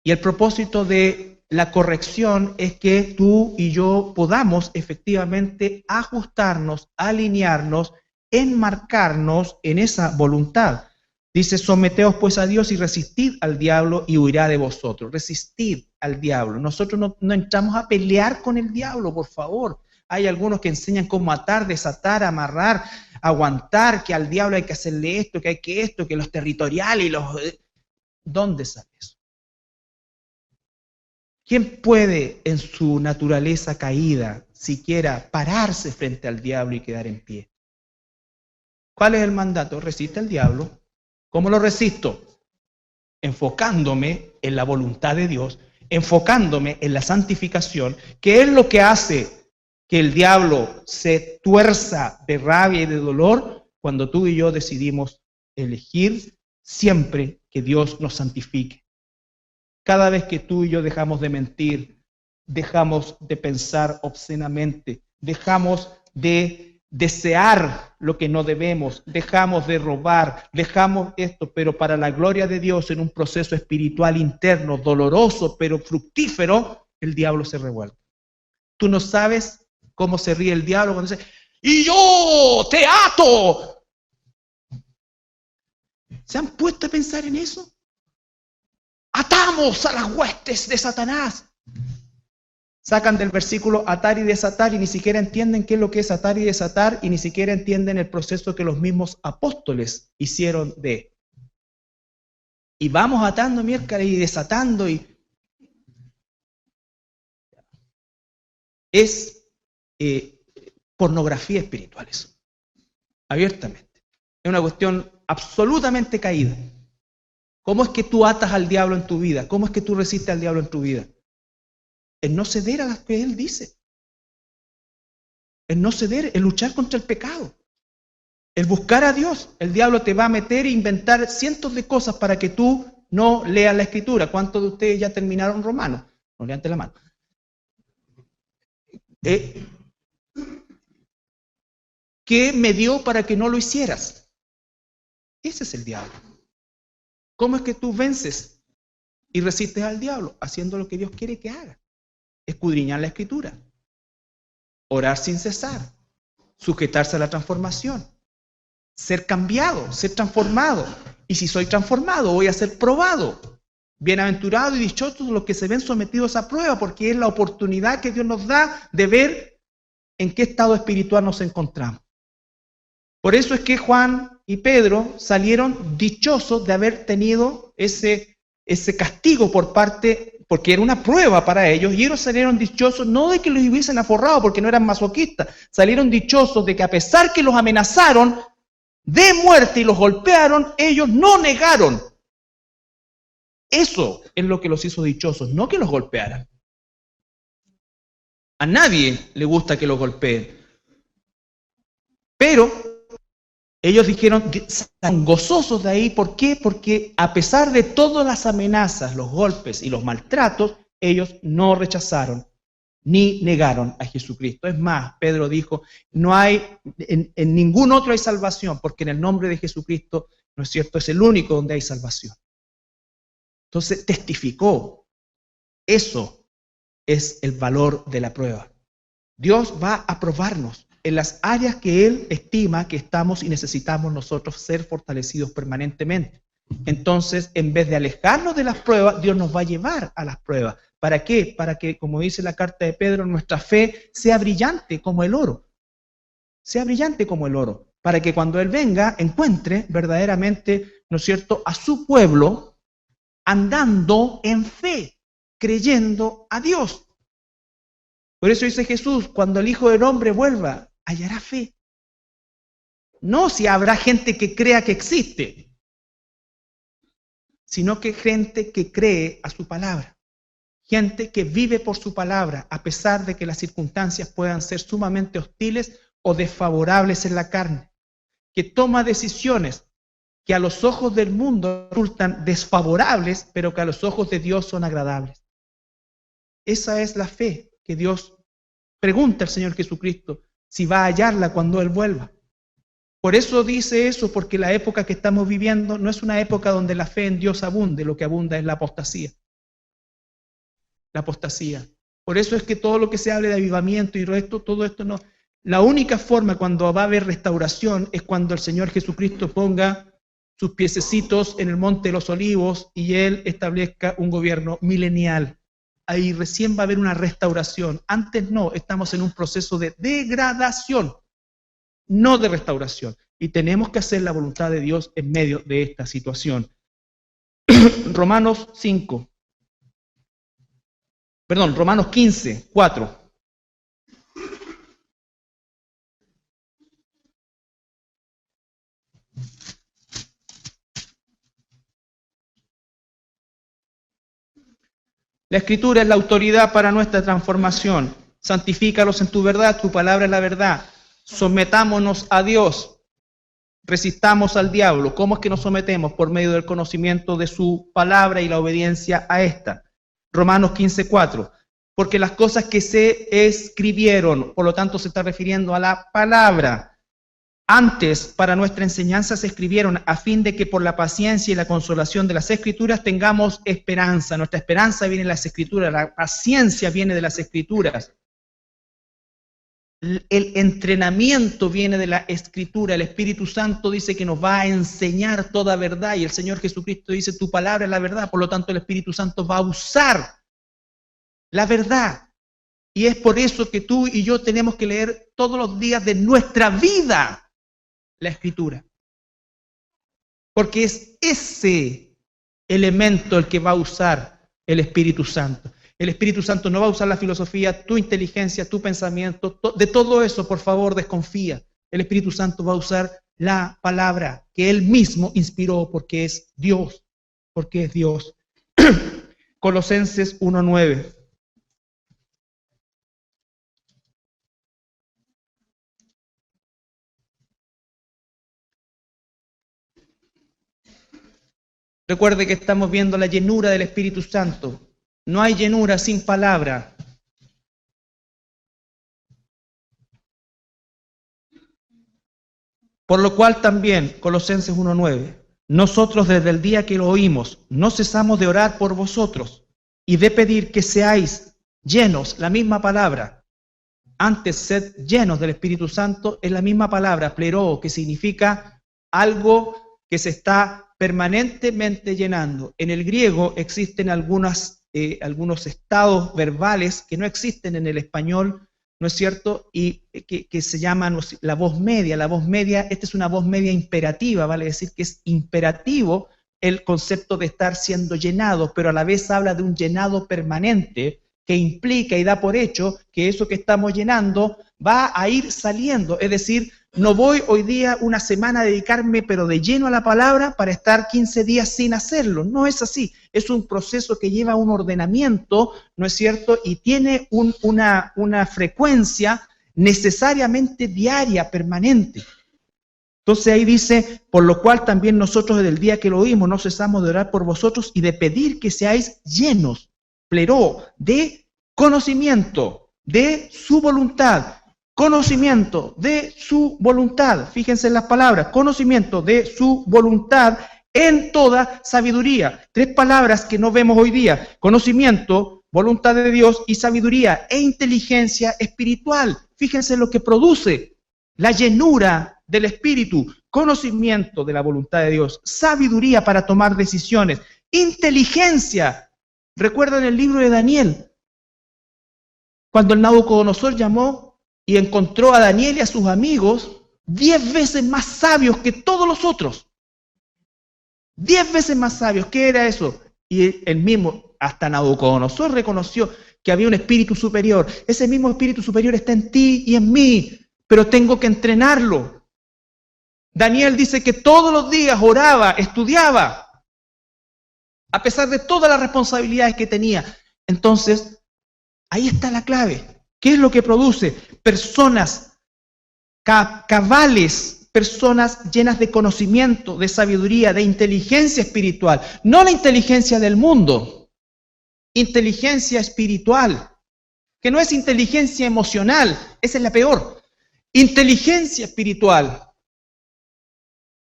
Y el propósito de la corrección es que tú y yo podamos efectivamente ajustarnos, alinearnos, enmarcarnos en esa voluntad. Dice, someteos pues a Dios y resistid al diablo y huirá de vosotros. Resistid al diablo. Nosotros no entramos a pelear con el diablo, por favor. Hay algunos que enseñan cómo atar, desatar, amarrar, aguantar, que al diablo hay que hacerle esto, que los territoriales y los... ¿Dónde sale eso? ¿Quién puede en su naturaleza caída siquiera pararse frente al diablo y quedar en pie? ¿Cuál es el mandato? Resiste al diablo. ¿Cómo lo resisto? Enfocándome en la voluntad de Dios, enfocándome en la santificación, que es lo que hace que el diablo se tuerza de rabia y de dolor cuando tú y yo decidimos elegir siempre que Dios nos santifique. Cada vez que tú y yo dejamos de mentir, dejamos de pensar obscenamente, dejamos de desear lo que no debemos, dejamos de robar, dejamos esto, pero para la gloria de Dios en un proceso espiritual interno, doloroso, pero fructífero, el diablo se revuelve. Tú no sabes cómo se ríe el diablo cuando dice, ¡y yo te ato! ¿Se han puesto a pensar en eso? Atamos a las huestes de Satanás. Sacan del versículo atar y desatar y ni siquiera entienden qué es lo que es atar y desatar y ni siquiera entienden el proceso que los mismos apóstoles hicieron de. Y vamos atando miércoles y desatando y es pornografía espiritual eso, abiertamente. Es una cuestión absolutamente caída. ¿Cómo es que tú atas al diablo en tu vida? ¿Cómo es que tú resistes al diablo en tu vida? El no ceder a las que él dice. El no ceder, el luchar contra el pecado. El buscar a Dios. El diablo te va a meter e inventar cientos de cosas para que tú no leas la Escritura. ¿Cuántos de ustedes ya terminaron Romanos? No levanten la mano. ¿Qué me dio para que no lo hicieras? Ese es el diablo. ¿Cómo es que tú vences y resistes al diablo? Haciendo lo que Dios quiere que haga. Escudriñar la Escritura, orar sin cesar, sujetarse a la transformación, ser cambiado, ser transformado. Y si soy transformado, voy a ser probado. Bienaventurado y dichosos los que se ven sometidos a prueba, porque es la oportunidad que Dios nos da de ver en qué estado espiritual nos encontramos. Por eso es que Juan y Pedro salieron dichosos de haber tenido ese castigo por parte, porque era una prueba para ellos, y ellos salieron dichosos, no de que los hubiesen aforrado porque no eran masoquistas, salieron dichosos de que a pesar que los amenazaron de muerte y los golpearon, ellos no negaron. Eso es lo que los hizo dichosos, no que los golpearan. A nadie le gusta que los golpeen. Pero ellos dijeron que están gozosos de ahí. ¿Por qué? Porque a pesar de todas las amenazas, los golpes y los maltratos, ellos no rechazaron ni negaron a Jesucristo. Es más, Pedro dijo, no hay, en ningún otro hay salvación, porque en el nombre de Jesucristo, ¿no es cierto?, es el único donde hay salvación. Entonces testificó. Eso es el valor de la prueba. Dios va a probarnos en las áreas que Él estima que estamos y necesitamos nosotros ser fortalecidos permanentemente. Entonces, en vez de alejarnos de las pruebas, Dios nos va a llevar a las pruebas. ¿Para qué? Para que, como dice la carta de Pedro, nuestra fe sea brillante como el oro. Sea brillante como el oro. Para que cuando Él venga, encuentre verdaderamente, ¿no es cierto?, a su pueblo andando en fe, creyendo a Dios. Por eso dice Jesús, cuando el Hijo del Hombre vuelva, hallará fe. No si habrá gente que crea que existe, sino que gente que cree a su palabra. Gente que vive por su palabra, a pesar de que las circunstancias puedan ser sumamente hostiles o desfavorables en la carne. Que toma decisiones que a los ojos del mundo resultan desfavorables, pero que a los ojos de Dios son agradables. Esa es la fe que Dios pregunta al Señor Jesucristo si va a hallarla cuando Él vuelva. Por eso dice eso, porque la época que estamos viviendo no es una época donde la fe en Dios abunde, lo que abunda es la apostasía. La apostasía. Por eso es que todo lo que se hable de avivamiento y todo esto no. La única forma cuando va a haber restauración es cuando el Señor Jesucristo ponga sus piececitos en el Monte de los Olivos y Él establezca un gobierno milenial. Ahí recién va a haber una restauración. Antes no, estamos en un proceso de degradación, no de restauración. Y tenemos que hacer la voluntad de Dios en medio de esta situación. Romanos 15, 4. La Escritura es la autoridad para nuestra transformación. Santifícalos en tu verdad, tu palabra es la verdad. Sometámonos a Dios. Resistamos al diablo. ¿Cómo es que nos sometemos? Por medio del conocimiento de su palabra y la obediencia a esta. Romanos 15, 4. Porque las cosas que se escribieron, por lo tanto se está refiriendo a la palabra, antes para nuestra enseñanza se escribieron a fin de que por la paciencia y la consolación de las Escrituras tengamos esperanza. Nuestra esperanza viene de las Escrituras, la paciencia viene de las Escrituras. el entrenamiento viene de la Escritura. El Espíritu Santo dice que nos va a enseñar toda verdad y el Señor Jesucristo dice, tu palabra es la verdad. Por lo tanto, el Espíritu Santo va a usar la verdad. Y es por eso que tú y yo tenemos que leer todos los días de nuestra vida la Escritura. Porque es ese elemento el que va a usar el Espíritu Santo. El Espíritu Santo no va a usar la filosofía, tu inteligencia, tu pensamiento. De todo eso, por favor, desconfía. El Espíritu Santo va a usar la palabra que Él mismo inspiró porque es Dios. Porque es Dios. Colosenses 1:9. Recuerde que estamos viendo la llenura del Espíritu Santo. No hay llenura sin palabra. Por lo cual también, Colosenses 1:9, nosotros desde el día que lo oímos, no cesamos de orar por vosotros y de pedir que seáis llenos, la misma palabra. Antes, sed llenos del Espíritu Santo, es la misma palabra, pleroo, que significa algo que se está permanentemente llenando. En el griego existen algunos estados verbales que no existen en el español, ¿no es cierto? Y que se llaman la voz media. La voz media, esta es una voz media imperativa, vale decir que es imperativo el concepto de estar siendo llenado, pero a la vez habla de un llenado permanente que implica y da por hecho que eso que estamos llenando va a ir saliendo. Es decir, no voy hoy día una semana a dedicarme pero de lleno a la palabra para estar 15 días sin hacerlo. No es así. Es un proceso que lleva un ordenamiento, ¿no es cierto? Y tiene una frecuencia necesariamente diaria, permanente. Entonces ahí dice, por lo cual también nosotros desde el día que lo oímos no cesamos de orar por vosotros y de pedir que seáis llenos, pleroo, de conocimiento de su voluntad. Conocimiento de su voluntad. Fíjense en las palabras. Conocimiento de su voluntad en toda sabiduría. 3 palabras que no vemos hoy día. Conocimiento, voluntad de Dios y sabiduría e inteligencia espiritual. Fíjense lo que produce la llenura del Espíritu. Conocimiento de la voluntad de Dios. Sabiduría para tomar decisiones. Inteligencia. ¿Recuerdan el libro de Daniel? Cuando el Nabucodonosor llamó y encontró a Daniel y a sus amigos 10 veces más sabios que todos los otros. 10 veces más sabios. ¿Qué era eso? Y el mismo, hasta Nabucodonosor reconoció que había un espíritu superior. Ese mismo espíritu superior está en ti y en mí, pero tengo que entrenarlo. Daniel dice que todos los días oraba, estudiaba, a pesar de todas las responsabilidades que tenía. Entonces, ahí está la clave. ¿Qué es lo que produce? Personas cabales, personas llenas de conocimiento, de sabiduría, de inteligencia espiritual. No la inteligencia del mundo, inteligencia espiritual, que no es inteligencia emocional, esa es la peor. Inteligencia espiritual.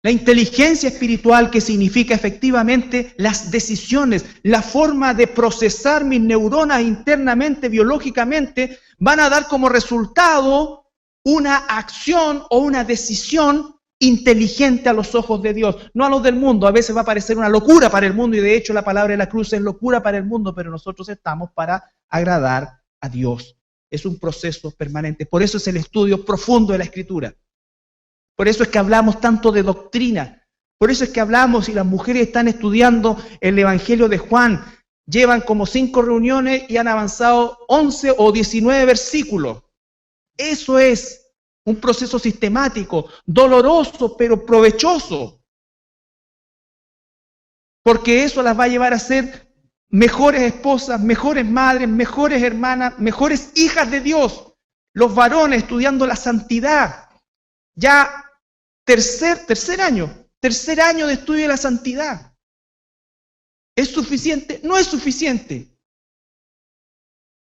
La inteligencia espiritual que significa efectivamente las decisiones, la forma de procesar mis neuronas internamente, biológicamente, van a dar como resultado una acción o una decisión inteligente a los ojos de Dios, no a los del mundo. A veces va a parecer una locura para el mundo y de hecho la palabra de la cruz es locura para el mundo, pero nosotros estamos para agradar a Dios. Es un proceso permanente. Por eso es el estudio profundo de la Escritura. Por eso es que hablamos tanto de doctrina. Por eso es que hablamos y las mujeres están estudiando el Evangelio de Juan. Llevan como 5 reuniones y han avanzado 11 o 19 versículos. Eso es un proceso sistemático, doloroso pero provechoso. Porque eso las va a llevar a ser mejores esposas, mejores madres, mejores hermanas, mejores hijas de Dios. Los varones estudiando la santidad. Ya tercer año de estudio de la santidad. ¿Es suficiente? No es suficiente.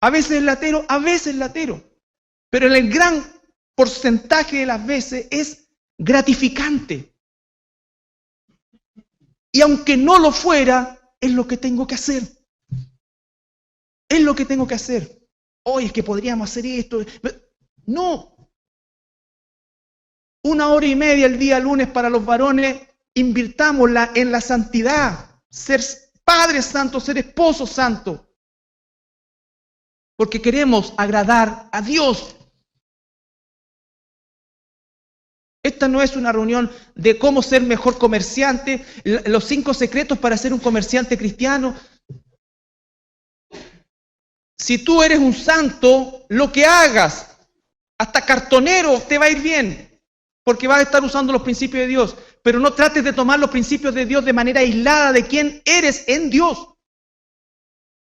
A veces es latero, pero en el gran porcentaje de las veces es gratificante. Y aunque no lo fuera, es lo que tengo que hacer. Es lo que tengo que hacer. Hoy es que podríamos hacer esto. No. 1 hora y media el día lunes para los varones, invirtámosla en la santidad, ser padres santos, ser esposos santos, porque queremos agradar a Dios. Esta no es una reunión de cómo ser mejor comerciante, los 5 secretos para ser un comerciante cristiano. Si tú eres un santo, lo que hagas, hasta cartonero, te va a ir bien, porque vas a estar usando los principios de Dios. Pero no trates de tomar los principios de Dios de manera aislada de quién eres en Dios.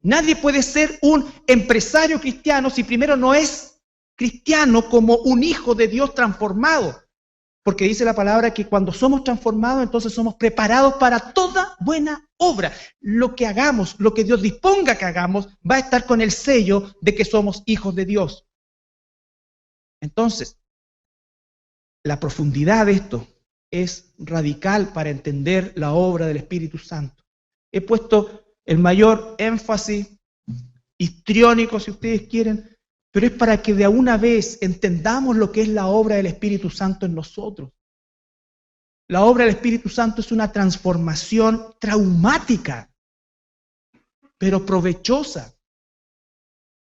Nadie puede ser un empresario cristiano si primero no es cristiano como un hijo de Dios transformado. Porque dice la palabra que cuando somos transformados, entonces somos preparados para toda buena obra. Lo que hagamos, lo que Dios disponga que hagamos, va a estar con el sello de que somos hijos de Dios. Entonces, la profundidad de esto es radical para entender la obra del Espíritu Santo. He puesto el mayor énfasis, histriónico si ustedes quieren, pero es para que de una vez entendamos lo que es la obra del Espíritu Santo en nosotros. La obra del Espíritu Santo es una transformación traumática, pero provechosa,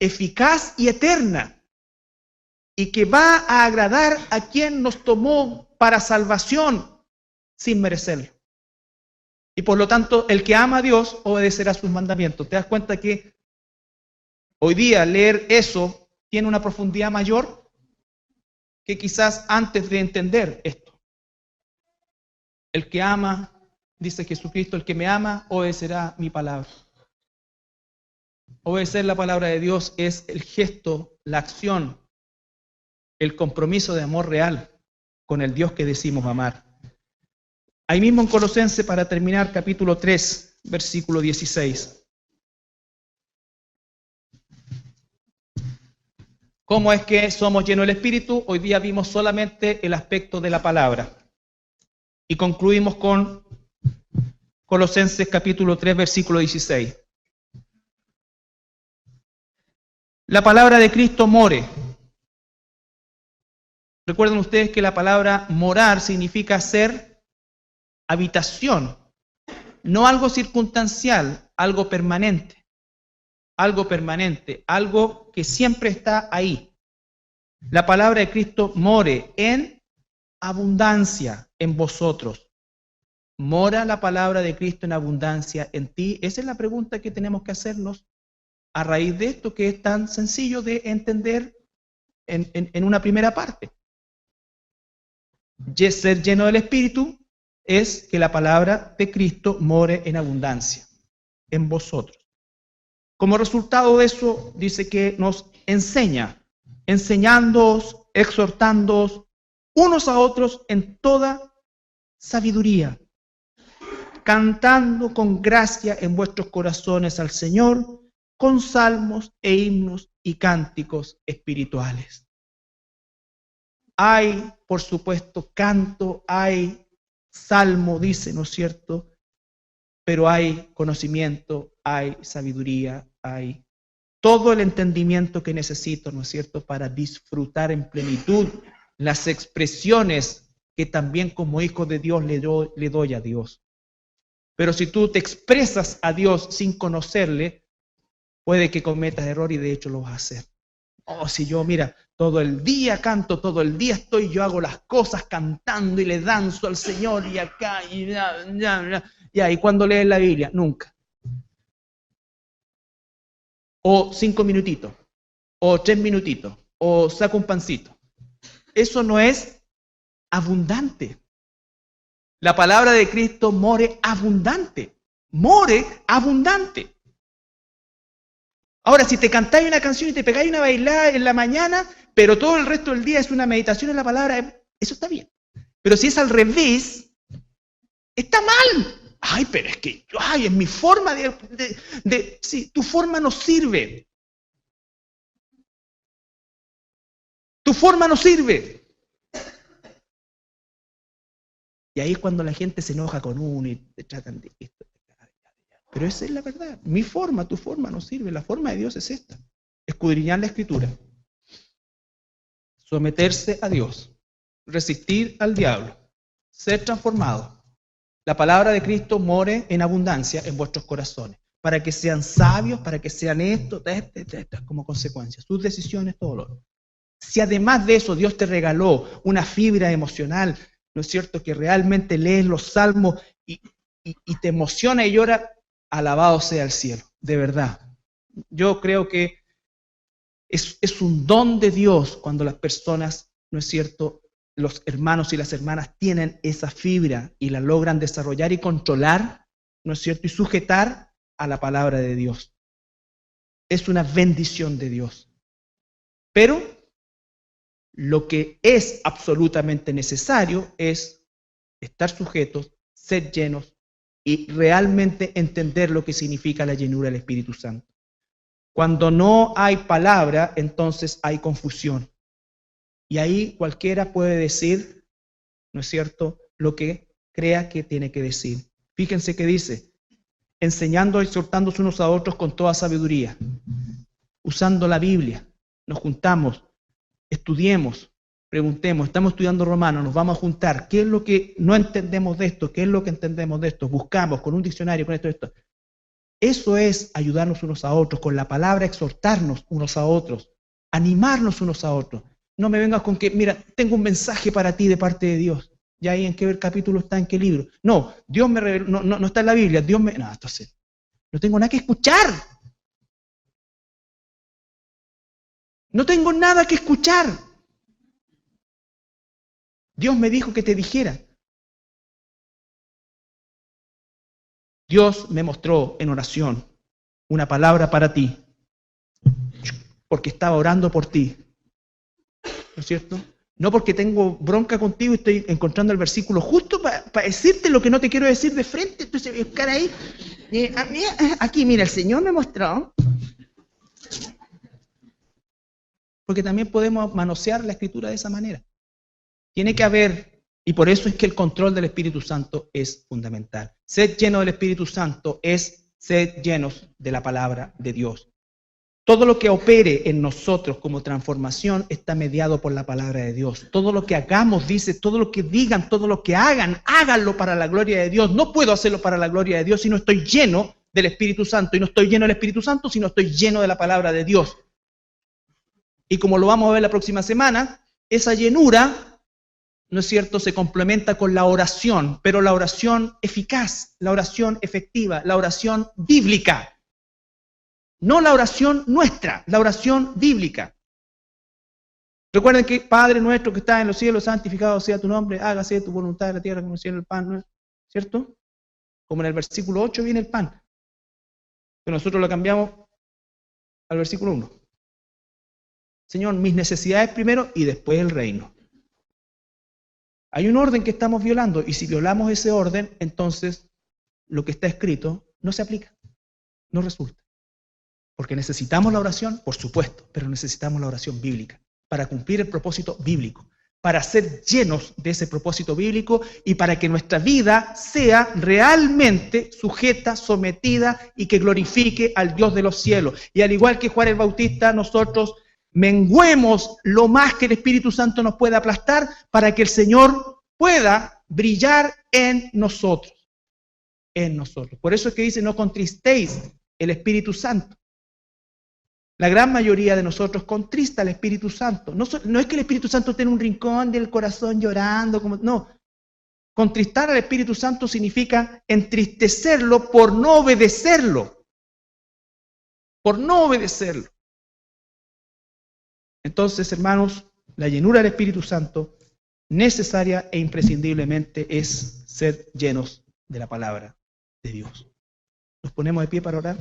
eficaz y eterna, y que va a agradar a quien nos tomó para salvación sin merecerlo. Y por lo tanto, el que ama a Dios obedecerá sus mandamientos. ¿Te das cuenta que hoy día leer eso tiene una profundidad mayor que quizás antes de entender esto? El que ama, dice Jesucristo, el que me ama obedecerá mi palabra. Obedecer la palabra de Dios es el gesto, la acción, el compromiso de amor real con el Dios que decimos amar. Ahí mismo en Colosenses, para terminar, capítulo 3, versículo 16. ¿Cómo es que somos llenos del Espíritu? Hoy día vimos solamente el aspecto de la palabra. Y concluimos con Colosenses capítulo 3, versículo 16. La palabra de Cristo more. Recuerden ustedes que la palabra morar significa ser habitación, no algo circunstancial, algo permanente. Algo permanente, algo que siempre está ahí. La palabra de Cristo more en abundancia en vosotros. ¿Mora la palabra de Cristo en abundancia en ti? Esa es la pregunta que tenemos que hacernos a raíz de esto que es tan sencillo de entender en una primera parte. Ser lleno del Espíritu es que la palabra de Cristo more en abundancia en vosotros. Como resultado de eso, dice que nos enseña, enseñándoos, exhortándoos unos a otros en toda sabiduría, cantando con gracia en vuestros corazones al Señor, con salmos e himnos y cánticos espirituales. Hay, por supuesto, canto, hay salmo, dice, ¿no es cierto? Pero hay conocimiento, hay sabiduría, hay todo el entendimiento que necesito, ¿no es cierto?, para disfrutar en plenitud las expresiones que también como hijo de Dios le doy a Dios. Pero si tú te expresas a Dios sin conocerle, puede que cometas error y de hecho lo vas a hacer. Oh, si yo, mira, todo el día canto, todo el día yo hago las cosas cantando y le danzo al Señor y acá y ya, y cuando lees la Biblia, nunca. O 5 minutitos, o 3 minutitos, o saco un pancito. Eso no es abundante. La palabra de Cristo more abundante. More abundante. Ahora, si te cantáis una canción y te pegáis una bailada en la mañana, pero todo el resto del día es una meditación en la palabra, eso está bien. Pero si es al revés, está mal. Ay, pero es que, es mi forma sí, tu forma no sirve. Tu forma no sirve. Y ahí es cuando la gente se enoja con uno y te tratan de esto. Pero esa es la verdad. Mi forma, tu forma no sirve. La forma de Dios es esta. Escudriñar la Escritura. someterse a Dios, resistir al diablo, ser transformado. La palabra de Cristo more en abundancia en vuestros corazones, para que sean sabios, para que sean esto, como consecuencia, sus decisiones, todo lo. Si además de eso Dios te regaló una fibra emocional, ¿no es cierto?, que realmente lees los salmos y te emociona y llora, alabado sea el cielo, de verdad. Yo creo que es un don de Dios cuando las personas, ¿no es cierto?, los hermanos y las hermanas tienen esa fibra y la logran desarrollar y controlar, ¿no es cierto?, y sujetar a la palabra de Dios. Es una bendición de Dios. Pero lo que es absolutamente necesario es estar sujetos, ser llenos y realmente entender lo que significa la llenura del Espíritu Santo. Cuando no hay palabra, entonces hay confusión. Y ahí cualquiera puede decir, ¿no es cierto?, lo que crea que tiene que decir. Fíjense que dice, enseñando y exhortándose unos a otros con toda sabiduría, usando la Biblia, nos juntamos, estudiemos, preguntemos, estamos estudiando Romanos, nos vamos a juntar, ¿qué es lo que no entendemos de esto? ¿Qué es lo que entendemos de esto? Buscamos con un diccionario, con esto. Eso es ayudarnos unos a otros, con la palabra exhortarnos unos a otros, animarnos unos a otros. No me vengas con que, mira, tengo un mensaje para ti de parte de Dios. Ya ahí en qué capítulo está, en qué libro. No, Dios me reveló, no está en la Biblia, Dios me... No, entonces, no tengo nada que escuchar. No tengo nada que escuchar. Dios me dijo que te dijera. Dios me mostró en oración una palabra para ti, porque estaba orando por ti. ¿No es cierto? No porque tengo bronca contigo y estoy encontrando el versículo justo para decirte lo que no te quiero decir de frente. Entonces, buscar ahí. Aquí, mira, el Señor me mostró. Porque también podemos manosear la Escritura de esa manera. Tiene que haber, y por eso es que el control del Espíritu Santo es fundamental. Ser lleno del Espíritu Santo es ser llenos de la palabra de Dios. Todo lo que opere en nosotros como transformación está mediado por la palabra de Dios. Todo lo que hagamos, dice, todo lo que digan, todo lo que hagan, háganlo para la gloria de Dios. No puedo hacerlo para la gloria de Dios si no estoy lleno del Espíritu Santo. Y no estoy lleno del Espíritu Santo si no estoy lleno de la palabra de Dios. Y como lo vamos a ver la próxima semana, esa llenura, ¿no es cierto?, se complementa con la oración, pero la oración eficaz, la oración efectiva, la oración bíblica. No la oración nuestra, la oración bíblica. Recuerden que Padre nuestro que estás en los cielos, santificado sea tu nombre, hágase tu voluntad en la tierra como en el cielo, el pan, ¿no es cierto? Como en el versículo 8 viene el pan. Pero nosotros lo cambiamos al versículo 1. Señor, mis necesidades primero y después el reino. Hay un orden que estamos violando y si violamos ese orden, entonces lo que está escrito no se aplica, no resulta. Porque necesitamos la oración, por supuesto, pero necesitamos la oración bíblica para cumplir el propósito bíblico, para ser llenos de ese propósito bíblico y para que nuestra vida sea realmente sujeta, sometida y que glorifique al Dios de los cielos. Y al igual que Juan el Bautista, nosotros menguemos lo más que el Espíritu Santo nos pueda aplastar para que el Señor pueda brillar en nosotros. En nosotros. Por eso es que dice, no contristéis el Espíritu Santo. La gran mayoría de nosotros contrista al Espíritu Santo. No es que el Espíritu Santo esté en un rincón del corazón llorando. No. Contristar al Espíritu Santo significa entristecerlo por no obedecerlo. Por no obedecerlo. Entonces, hermanos, la llenura del Espíritu Santo necesaria e imprescindiblemente es ser llenos de la palabra de Dios. ¿Nos ponemos de pie para orar?